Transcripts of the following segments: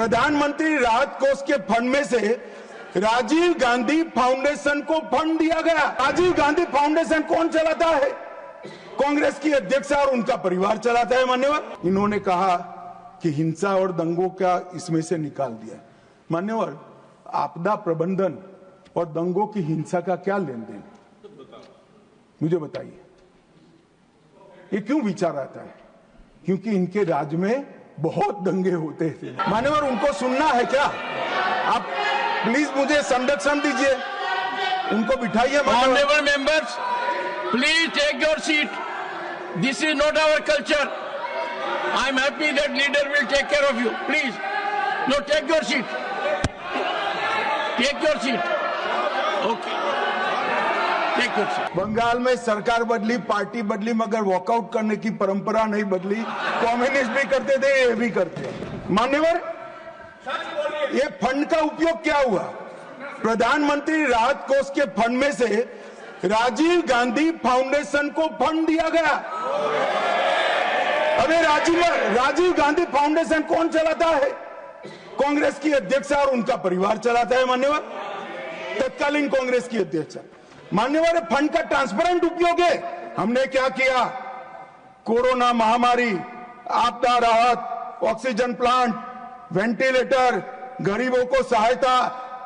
प्रधानमंत्री राहत कोष के फंड में से राजीव गांधी फाउंडेशन को फंड दिया गया। राजीव गांधी फाउंडेशन कौन चलाता है? कांग्रेस की अध्यक्षा और उनका परिवार चलाता है। मान्यवर, इन्होंने कहा कि हिंसा और दंगों का इसमें से निकाल दिया। मान्यवर, आपदा प्रबंधन और दंगों की हिंसा का क्या लेन देन, मुझे बताइए। ये क्यों विचार आता है? क्योंकि इनके राज्य में बहुत दंगे होते थे। मान्यवर, उनको सुनना है क्या? आप प्लीज मुझे संरक्षण दीजिए, उनको बिठाइए। Honourable members, please take your seat. This is not our culture. I am happy that leader will take care of you. Please no, take your seat, take your seat. Okay, take your seat. Bengal में सरकार बदली, party बदली, मगर walkout करने की परंपरा नहीं बदली। कम्युनिस्ट भी करते थे, ये भी करते हैं। मान्यवर, ये फंड का उपयोग क्या हुआ? प्रधानमंत्री राहत कोष के फंड में से राजीव फाउंडेशन को फंड दिया गया। अबे राजीव गांधी फाउंडेशन कौन चलाता है? कांग्रेस की अध्यक्षा और उनका परिवार चलाता है। मान्यवर, तत्कालीन कांग्रेस की अध्यक्षा। मान्यवर, फंड का ट्रांसपेरेंट उपयोग है। हमने क्या किया? कोरोना महामारी, आपदा राहत, ऑक्सीजन प्लांट, वेंटिलेटर, गरीबों को सहायता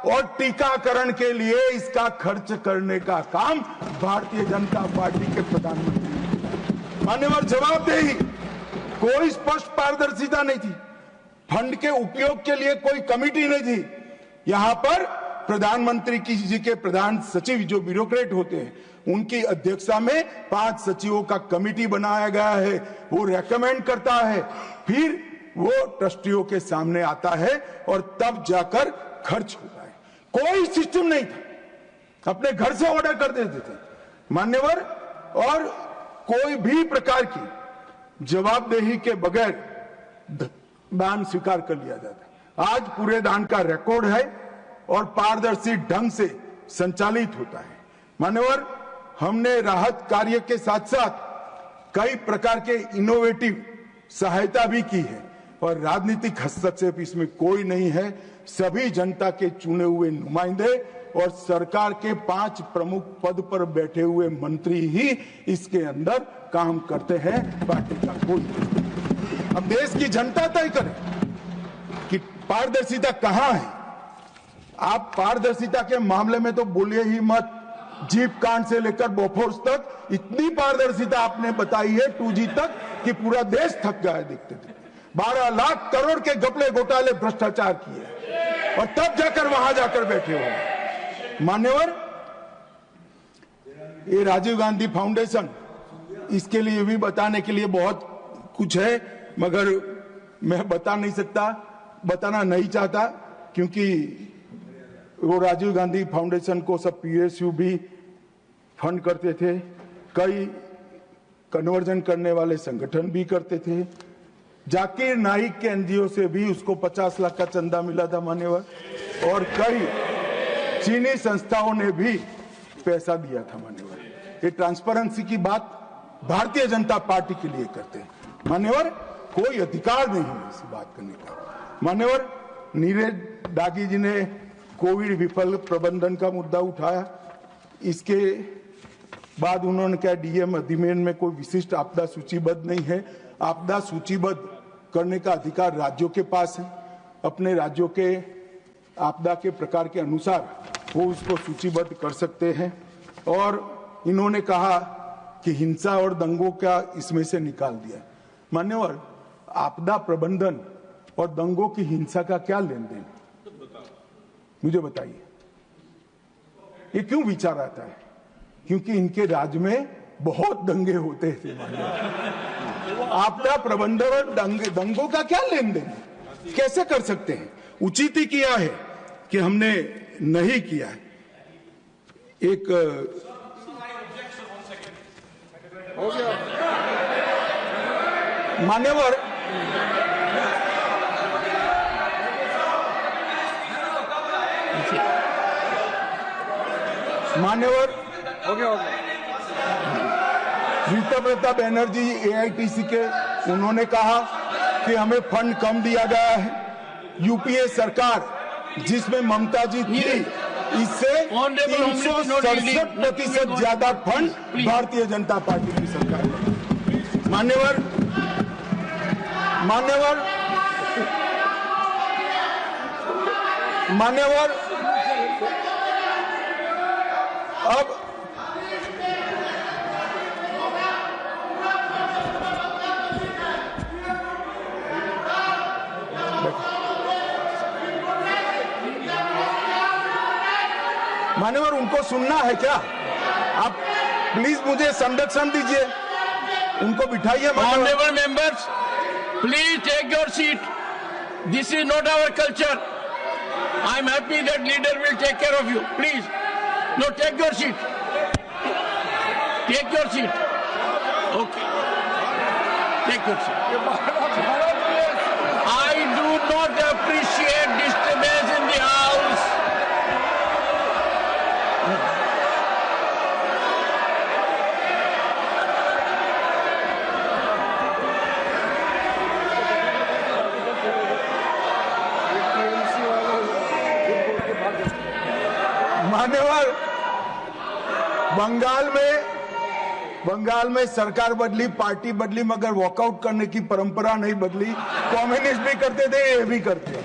और टीकाकरण के लिए इसका खर्च करने का काम भारतीय जनता पार्टी के प्रधानमंत्री। मान्यवर, जवाबदेही, कोई स्पष्ट पारदर्शिता नहीं थी। फंड के उपयोग के लिए कोई कमिटी नहीं थी। यहां पर प्रधानमंत्री जी के प्रधान सचिव जो ब्यूरोक्रेट होते हैं, उनकी अध्यक्षता में 5 सचिवों का कमिटी बनाया गया है। वो रेकमेंड करता है, फिर वो ट्रस्टियों के सामने आता है और तब जाकर खर्च होता है। कोई सिस्टम नहीं था, अपने घर से ऑर्डर कर देते थे। मान्यवर, और कोई भी प्रकार की जवाबदेही के बगैर दान स्वीकार कर लिया जाता है। आज पूरे दान का रिकॉर्ड है और पारदर्शी ढंग से संचालित होता है। मान्यवर, हमने राहत कार्य के साथ साथ कई प्रकार के इनोवेटिव सहायता भी की है और राजनीतिक हस्तक्षेप इसमें कोई नहीं है। सभी जनता के चुने हुए नुमाइंदे और सरकार के 5 प्रमुख पद पर बैठे हुए मंत्री ही इसके अंदर काम करते हैं। पार्टी का कोई नहीं। अब देश की जनता तय करे कि पारदर्शिता कहां है। आप पारदर्शिता के मामले में तो बोलिए ही मत। जीप कांड से लेकर बोफोर्स तक इतनी पारदर्शिता आपने बताई है, 2G तक, कि पूरा देश थक गया है देखते थे। 12 लाख करोड़ के घपले घोटाले भ्रष्टाचार किए और तब जाकर वहां जाकर बैठे हो। मान्यवर, ये राजीव गांधी फाउंडेशन, इसके लिए भी बताने के लिए बहुत कुछ है, मगर मैं बता नहीं सकता, बताना नहीं चाहता, क्योंकि वो राजीव गांधी फाउंडेशन को सब PSU भी फंड करते थे। कई कन्वर्जन करने वाले संगठन भी करते थे। जाकिर नाइक के NGO से भी उसको 50 लाख का चंदा मिला था। मान्यवर, और कई चीनी संस्थाओं ने भी पैसा दिया था। मान्यवर, ये ट्रांसपेरेंसी की बात भारतीय जनता पार्टी के लिए करते हैं। मान्यवर, कोई अधिकार नहीं है इस बात करने का। मान्यवर, नीरज दागी जी ने कोविड विफल प्रबंधन का मुद्दा उठाया। इसके बाद उन्होंने क्या, DM अधिनियम में कोई विशिष्ट आपदा सूचीबद्ध नहीं है। आपदा सूचीबद्ध करने का अधिकार राज्यों के पास है। अपने राज्यों के आपदा के प्रकार के अनुसार वो उसको सूचीबद्ध कर सकते हैं। और इन्होंने कहा कि हिंसा और दंगों का इसमें से निकाल दिया। मान्यवर, आपदा प्रबंधन और दंगों की हिंसा का क्या लेन देन, मुझे बताइए। ये क्यों विचार आता है? क्योंकि इनके राज्य में बहुत दंगे होते थे। आपदा प्रबंधन और दंगों का क्या लेन देन, कैसे कर सकते हैं? उचित ही किया है कि हमने नहीं किया है। एक हो गया मान्यवर, हो गया रीता बनर्जी AITC के, उन्होंने कहा कि हमें फंड कम दिया गया है यूपीए सरकार जिसमें ममता जी थी, इससे 367% ज्यादा फंड भारतीय जनता पार्टी की सरकार ने। मान्यवर अब मान्यवर उनको सुनना है क्या? आप प्लीज मुझे संरक्षण दीजिए, उनको बिठाइए। Honorable members, please take your seat. This is not our culture. I am happy that leader will take care of you. Please, no, take your seat. Take your seat. Okay. Take your seat. I do not appreciate disturbance in the house. मान्यवर, बंगाल में सरकार बदली, party बदली, मगर walkout करने की परंपरा नहीं बदली। कम्युनिस्ट भी करते थे, ये भी करते हैं।